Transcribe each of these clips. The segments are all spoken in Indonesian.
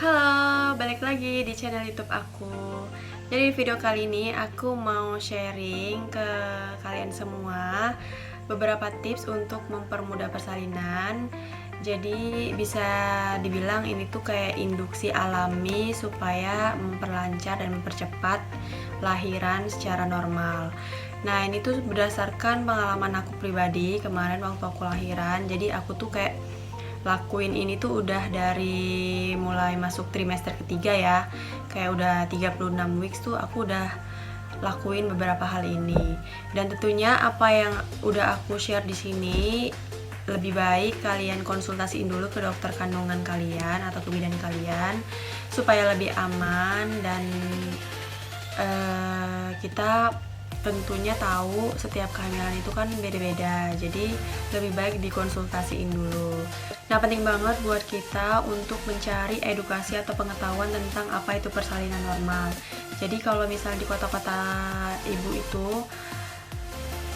Halo, balik lagi di channel YouTube aku. Jadi video kali ini aku mau sharing ke kalian semua beberapa tips untuk mempermudah persalinan. Jadi bisa dibilang ini tuh kayak induksi alami supaya memperlancar dan mempercepat lahiran secara normal. Nah, ini tuh berdasarkan pengalaman aku pribadi kemarin waktu aku lahiran. Jadi aku tuh kayak lakuin ini tuh udah dari mulai masuk trimester ketiga ya, kayak udah 36 weeks tuh aku udah lakuin beberapa hal ini. Dan tentunya apa yang udah aku share di sini lebih baik kalian konsultasiin dulu ke dokter kandungan kalian atau ke bidan kalian supaya lebih aman dan kita tentunya tahu setiap kehamilan itu kan beda-beda, jadi lebih baik dikonsultasiin dulu. Nah, penting banget buat kita untuk mencari edukasi atau pengetahuan tentang apa itu persalinan normal. Jadi kalau misalnya di kota-kota ibu itu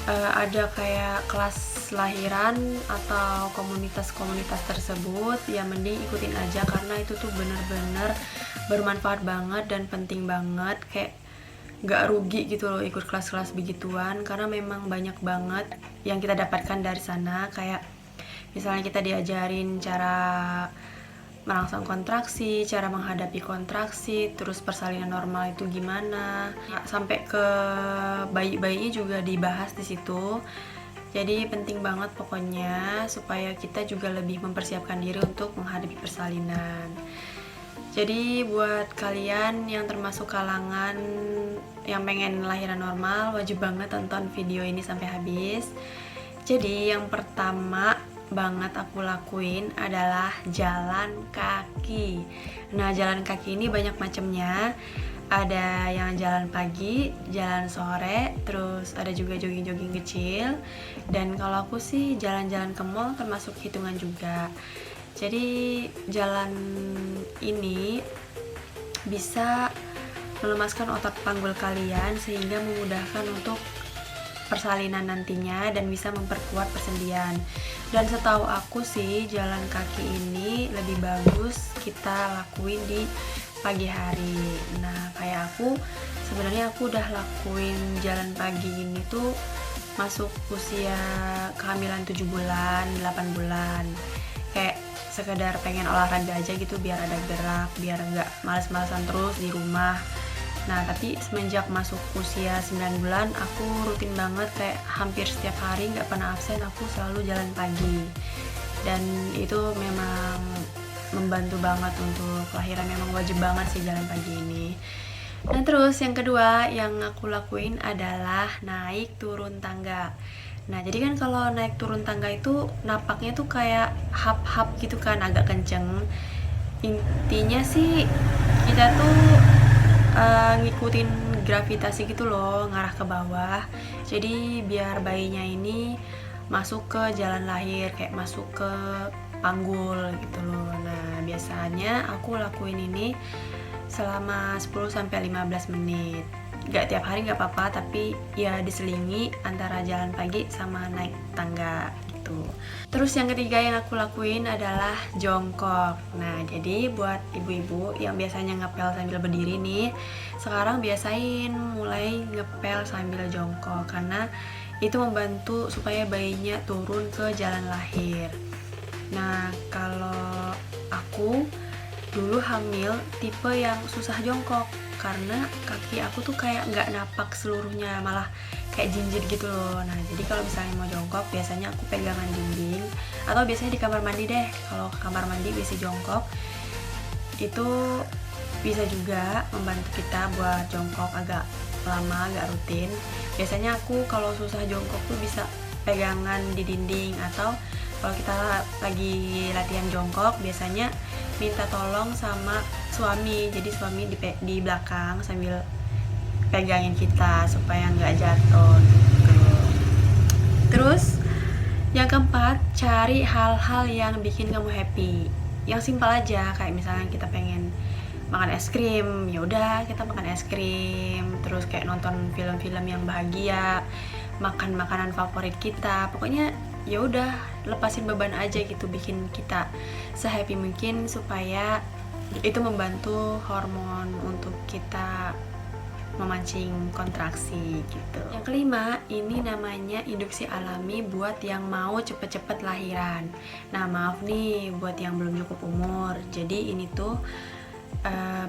ada kayak kelas lahiran atau komunitas-komunitas tersebut, ya mending ikutin aja karena itu tuh bener-bener bermanfaat banget dan penting banget, kayak gak rugi gitu loh ikut kelas-kelas begituan karena memang banyak banget yang kita dapatkan dari sana. Kayak misalnya kita diajarin cara merangsang kontraksi, cara menghadapi kontraksi, terus persalinan normal itu gimana, sampai ke bayi-bayinya juga dibahas di situ. Jadi penting banget pokoknya supaya kita juga lebih mempersiapkan diri untuk menghadapi persalinan. Jadi buat kalian yang termasuk kalangan yang pengen lahiran normal, wajib banget tonton video ini sampai habis. Jadi yang pertama banget aku lakuin adalah jalan kaki. Nah, jalan kaki ini banyak macamnya. Ada yang jalan pagi, jalan sore, terus ada juga jogging-jogging kecil. Dan kalau aku sih jalan-jalan ke mall termasuk hitungan juga. Jadi jalan ini bisa melemaskan otot panggul kalian sehingga memudahkan untuk persalinan nantinya dan bisa memperkuat persendian. Dan setahu aku sih jalan kaki ini lebih bagus kita lakuin di pagi hari. Nah, kayak aku sebenarnya aku udah lakuin jalan pagi ini tuh masuk usia kehamilan 7 bulan, 8 bulan. Kayak sekedar pengen olahraga aja gitu biar ada gerak, biar nggak males-malesan terus di rumah. Nah, tapi semenjak masuk usia 9 bulan aku rutin banget, kayak hampir setiap hari nggak pernah absen aku selalu jalan pagi. Dan itu memang membantu banget untuk kelahiran, memang wajib banget sih jalan pagi ini. Dan terus yang kedua yang aku lakuin adalah naik turun tangga. Nah, jadi kan kalau naik turun tangga itu napaknya tuh kayak hap-hap gitu kan, agak kenceng. Intinya sih kita tuh ngikutin gravitasi gitu loh, ngarah ke bawah. Jadi biar bayinya ini masuk ke jalan lahir, kayak masuk ke panggul gitu loh. Nah, biasanya aku lakuin ini selama 10-15 menit. Gak tiap hari gak apa-apa, tapi ya diselingi antara jalan pagi sama naik tangga gitu. Terus yang ketiga yang aku lakuin adalah jongkok. Nah, jadi buat ibu-ibu yang biasanya ngepel sambil berdiri nih, sekarang biasain mulai ngepel sambil jongkok karena itu membantu supaya bayinya turun ke jalan lahir. Nah, kalau aku dulu hamil tipe yang susah jongkok karena kaki aku tuh kayak nggak napak seluruhnya, malah kayak jinjit gitu loh. Nah, jadi kalau misalnya mau jongkok biasanya aku pegangan dinding atau biasanya di kamar mandi deh. Kalau ke kamar mandi bisa jongkok, itu bisa juga membantu kita buat jongkok agak lama, agak rutin. Biasanya aku kalau susah jongkok tuh bisa pegangan di dinding, atau kalau kita lagi latihan jongkok biasanya minta tolong sama suami, jadi suami di belakang sambil pegangin kita supaya nggak jatuh gitu. Terus yang keempat, cari hal-hal yang bikin kamu happy, yang simpel aja, kayak misalnya kita pengen makan es krim, ya udah kita makan es krim. Terus kayak nonton film-film yang bahagia, makan makanan favorit kita, pokoknya ya udah lepasin beban aja gitu, bikin kita sehappy mungkin supaya itu membantu hormon untuk kita memancing kontraksi gitu. Yang kelima, ini namanya induksi alami buat yang mau cepet-cepet lahiran. Nah, maaf nih buat yang belum cukup umur. Jadi ini tuh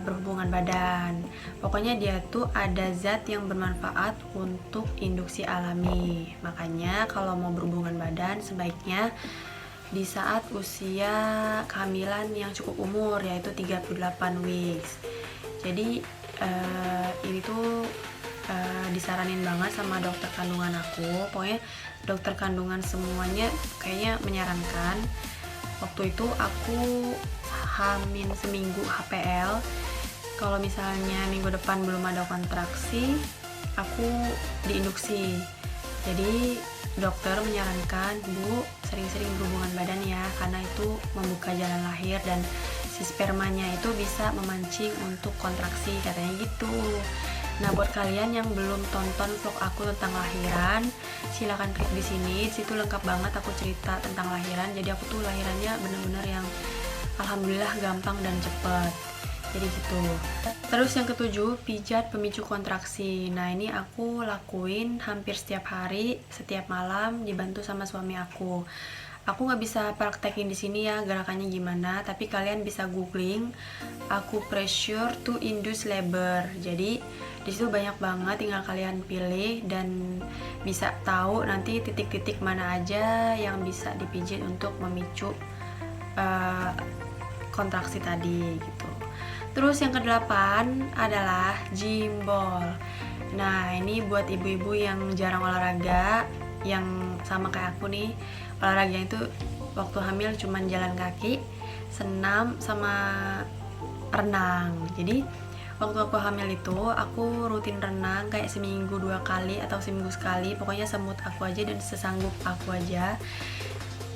berhubungan badan. Pokoknya dia tuh ada zat yang bermanfaat untuk induksi alami. Makanya kalau mau berhubungan badan sebaiknya di saat usia kehamilan yang cukup umur, yaitu 38 weeks. Jadi ini tuh disaranin banget sama dokter kandungan aku. Pokoknya dokter kandungan semuanya kayaknya menyarankan. Waktu itu aku hamil seminggu HPL, kalau misalnya minggu depan belum ada kontraksi, aku diinduksi. Jadi dokter menyarankan, Bu, sering-sering berhubungan badan ya, karena itu membuka jalan lahir dan si spermanya itu bisa memancing untuk kontraksi, katanya gitu. Nah, buat kalian yang belum tonton vlog aku tentang lahiran, silahkan klik di sini. Di situ lengkap banget aku cerita tentang lahiran. Jadi aku tuh lahirannya bener-bener yang alhamdulillah gampang dan cepet. Jadi gitu. Terus yang ketujuh, pijat pemicu kontraksi. Nah, ini aku lakuin hampir setiap hari, setiap malam, dibantu sama suami aku. Aku nggak bisa praktekin di sini ya gerakannya gimana, tapi kalian bisa googling acupressure to induce labor. Jadi di situ banyak banget, tinggal kalian pilih dan bisa tahu nanti titik-titik mana aja yang bisa dipijit untuk memicu kontraksi tadi gitu. Terus yang kedelapan adalah jimbol. Nah, ini buat ibu-ibu yang jarang olahraga, yang sama kayak aku nih, olahraganya itu waktu hamil cuman jalan kaki, senam, sama renang. Jadi waktu aku hamil itu aku rutin renang kayak seminggu 2 kali atau seminggu sekali, pokoknya semut aku aja dan sesanggup aku aja.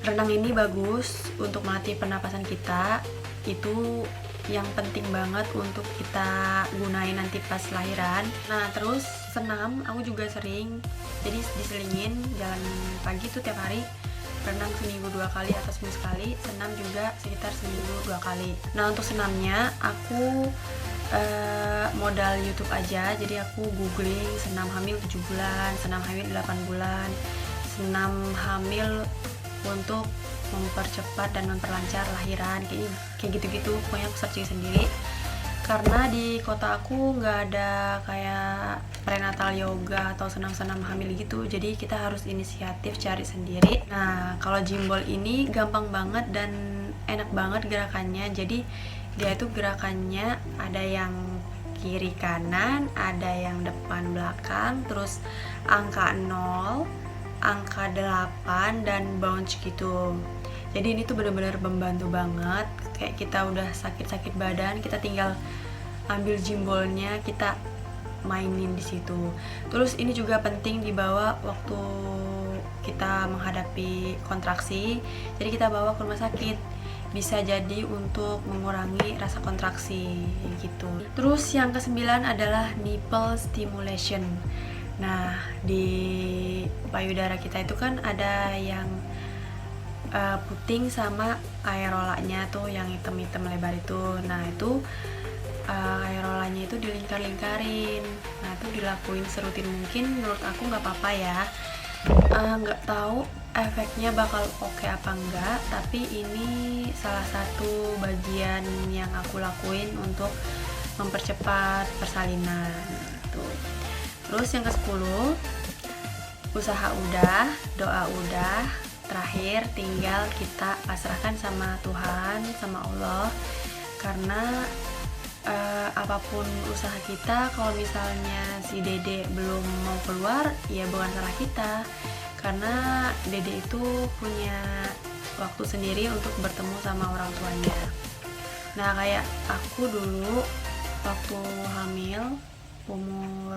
Renang ini bagus untuk melatih pernapasan kita, itu yang penting banget untuk kita gunain nanti pas lahiran. Nah, terus senam aku juga sering, jadi diselingin jalan pagi tuh tiap hari, renang seminggu 2 kali atau seminggu sekali, senam juga sekitar seminggu 2 kali. Nah, untuk senamnya aku modal YouTube aja, jadi aku googling senam hamil 7 bulan, senam hamil 8 bulan, senam hamil untuk mempercepat dan memperlancar lahiran, kayak gitu-gitu. Pokoknya aku searching sendiri, karena di kota aku nggak ada kayak prenatal yoga atau senam-senam hamil gitu, jadi kita harus inisiatif cari sendiri. Nah, kalau jimbol ini gampang banget dan enak banget gerakannya. Jadi dia itu gerakannya ada yang kiri kanan, ada yang depan belakang, terus angka 0, angka 8, dan bounce gitu. Jadi ini tuh bener-bener membantu banget. Kayak kita udah sakit-sakit badan, kita tinggal ambil jimbolnya, kita mainin di situ. Terus ini juga penting dibawa waktu kita menghadapi kontraksi. Jadi kita bawa ke rumah sakit, bisa jadi untuk mengurangi rasa kontraksi gitu. Terus yang ke-9 adalah nipple stimulation. Nah, di payudara kita itu kan ada yang puting sama aerolanya tuh, yang hitam-hitam lebar itu. Nah, itu aerolanya itu dilingkar-lingkarin. Nah, itu dilakuin serutin mungkin, menurut aku nggak apa-apa ya. Nggak tahu efeknya bakal oke apa enggak, tapi ini salah satu bagian yang aku lakuin untuk mempercepat persalinan gitu. Terus yang ke-10, usaha udah, doa udah, terakhir tinggal kita pasrahkan sama Tuhan, sama Allah. Karena apapun usaha kita, kalau misalnya si dede belum mau keluar, ya bukan salah kita, karena dede itu punya waktu sendiri untuk bertemu sama orang tuanya. Nah, kayak aku dulu waktu hamil,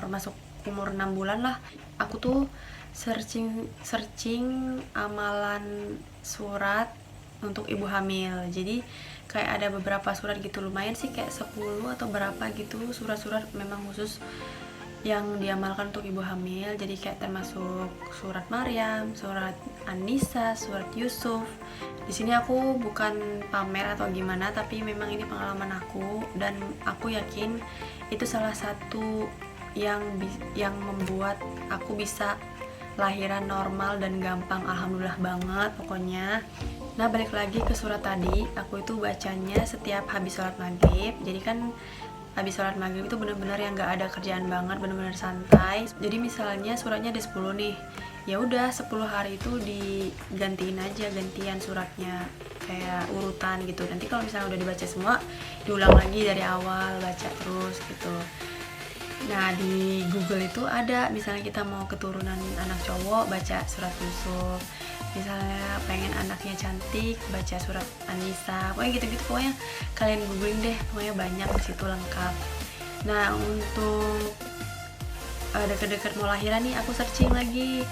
masuk umur 6 bulan lah, aku tuh searching amalan surat untuk ibu hamil. Jadi kayak ada beberapa surat gitu, lumayan sih, kayak 10 atau berapa gitu surat-surat memang khusus yang diamalkan untuk ibu hamil. Jadi kayak termasuk surat Maryam, surat An-Nisa, surat Yusuf. Di sini aku bukan pamer atau gimana, tapi memang ini pengalaman aku dan aku yakin itu salah satu yang membuat aku bisa lahiran normal dan gampang. Alhamdulillah banget pokoknya. Nah, balik lagi ke surat tadi, aku itu bacanya setiap habis sholat maghrib. Jadi kan habis sholat maghrib itu bener-bener yang gak ada kerjaan banget, bener-bener santai. Jadi misalnya suratnya ada 10 nih, ya udah 10 hari itu digantiin aja, gantian suratnya kayak urutan gitu. Nanti kalau misalnya udah dibaca semua, diulang lagi dari awal, baca terus gitu. Nah, di Google itu ada, misalnya kita mau keturunan anak cowok, baca surat Yusuf. Misalnya pengen anaknya cantik, baca surat An-Nisa. Pokoknya gitu-gitu, pokoknya kalian googling deh, pokoknya banyak di situ lengkap. Nah, untuk deket-deket mau lahiran nih, aku searching lagi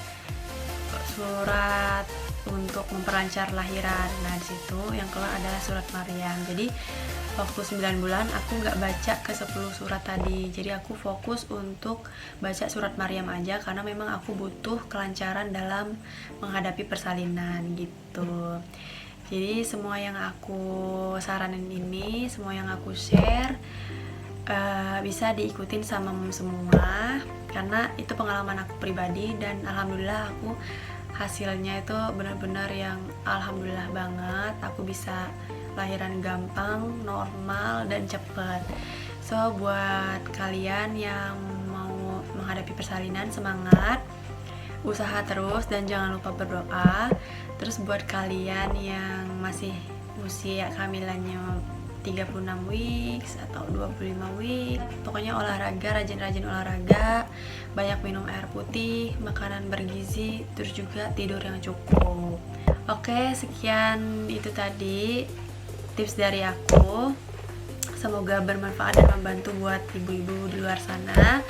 surat untuk memperlancar lahiran. Nah, di situ yang keluar adalah surat Maryam. Jadi waktu 9 bulan aku nggak baca ke 10 surat tadi, jadi aku fokus untuk baca surat Maryam aja karena memang aku butuh kelancaran dalam menghadapi persalinan gitu. Jadi semua yang aku saranin ini, semua yang aku share bisa diikutin sama semua karena itu pengalaman aku pribadi dan alhamdulillah aku hasilnya itu benar-benar yang alhamdulillah banget. Aku bisa lahiran gampang, normal, dan cepet. So, buat kalian yang mau menghadapi persalinan, semangat, usaha terus, dan jangan lupa berdoa. Terus buat kalian yang masih usia kehamilannya 36 weeks atau 25 weeks, pokoknya olahraga, rajin-rajin olahraga, banyak minum air putih, makanan bergizi, terus juga tidur yang cukup. Oke, sekian itu tadi tips dari aku. Semoga bermanfaat dan membantu buat ibu-ibu di luar sana.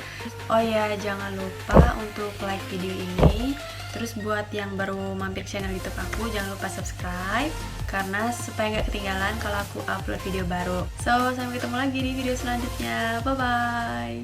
Oh ya, jangan lupa untuk like video ini. Terus buat yang baru mampir channel YouTube aku, jangan lupa subscribe karena supaya nggak ketinggalan kalau aku upload video baru. So, sampai ketemu lagi di video selanjutnya. Bye bye.